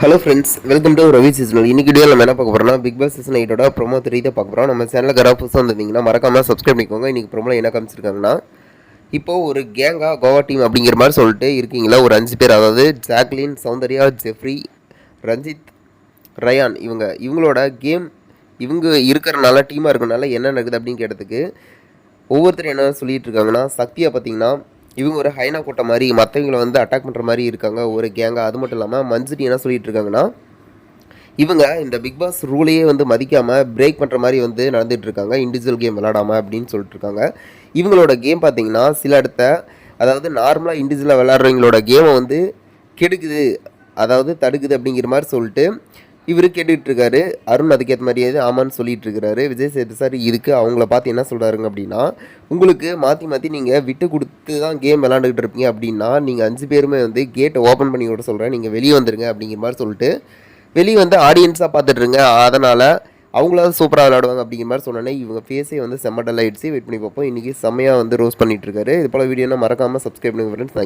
Hello friends, welcome to Ravi seasonal. இன்னைக்கு வீடியோவில் நம்ம என்ன பார்க்க போகிறோம்னா, பிக் பாஸ் சீசன் 8 ப்ரோமோ 3 தான் பார்க்க போகிறோம். நம்ம சேனலுக்கு யாராவது புதுசாக வந்திருந்தீங்கன்னா மறக்காமல் சப்ஸ்கிரைப் பண்ணிக்கோங்க. இன்றைக்கி ப்ரோமோவில் என்ன காமிச்சிருக்காங்கன்னா, இப்போது ஒரு கேங்காக கோவா டீம் அப்படிங்கிற மாதிரி சொல்லிட்டு இருக்கீங்களா, ஒரு 5 பேர். அதாவது ஜாக்லின், சௌந்தர்யா, ஜெஃப்ரி, ரஞ்சித், ரயான். இவங்களோட கேம் இவங்க இருக்கிறனால, டீமாக இருக்கிறனால என்ன நடக்குது அப்படின்னு கேட்டதுக்கு ஒவ்வொருத்தரும் என்ன சொல்லிட்டு இருக்காங்கன்னா, சக்தியாக பார்த்தீங்கன்னா இவங்க ஒரு ஹைனா கூட்ட மாதிரி மற்றவங்களை வந்து அட்டாக் பண்ணுற மாதிரி இருக்காங்க ஒரு கேங்காக. அது மட்டும் இல்லாமல் மஞ்சுட்டி என்ன சொல்லிட்டு இருக்காங்கன்னா, இவங்க இந்த பிக் பாஸ் ரூலையே வந்து மதிக்காமல் பிரேக் பண்ணுற மாதிரி வந்து நடந்துகிட்டு இருக்காங்க, இண்டிவிஜுவல் கேம் விளாடாமல் அப்படின்னு சொல்லிட்டு இருக்காங்க. இவங்களோட கேம் பார்த்தீங்கன்னா சில இடத்த, அதாவது நார்மலாக இண்டிவிஜுவலாக விளாட்றவங்களோட கேமை வந்து கெடுக்குது, அதாவது தடுக்குது அப்படிங்கிற மாதிரி சொல்லிட்டு இவர் கேட்டுக்கிட்டு இருக்காரு. அருண் அதுக்கேற்ற மாதிரியே ஆமான்னு சொல்லிட்டு இருக்கிறாரு. விஜய் சேது சார் இதுக்கு அவங்கள பார்த்து என்ன சொல்கிறாருங்க அப்படின்னா, உங்களுக்கு மாற்றி மாற்றி நீங்கள் விட்டு கொடுத்து தான் கேம் விளாண்டுக்கிட்டு இருப்பீங்க அப்படின்னா, நீங்கள் 5 பேருமே வந்து கேட்டை ஓப்பன் பண்ணி விட சொல்கிறேன், நீங்கள் வெளியே வந்துருங்க அப்படிங்கிற மாதிரி சொல்லிட்டு வெளியே வந்து ஆடியன்ஸாக பார்த்துட்ருங்க, அதனால் அவங்களாவது சூப்பராக விளாடுவாங்க அப்படிங்கிற மாதிரி சொன்னோன்னே இவங்க ஃபேஸே வந்து செம்ம டல் ஆகிடுச்சு. வெயிட் பண்ணி பார்ப்போம். இன்றைக்கி செம்மையாக வந்து ரோஸ் பண்ணிகிட்டு இருக்காரு. இது போல் வீடியோனா மறக்காமல் சப்ஸ்கிரைப் பண்ணுங்கள் ஃப்ரெண்ட்ஸ்.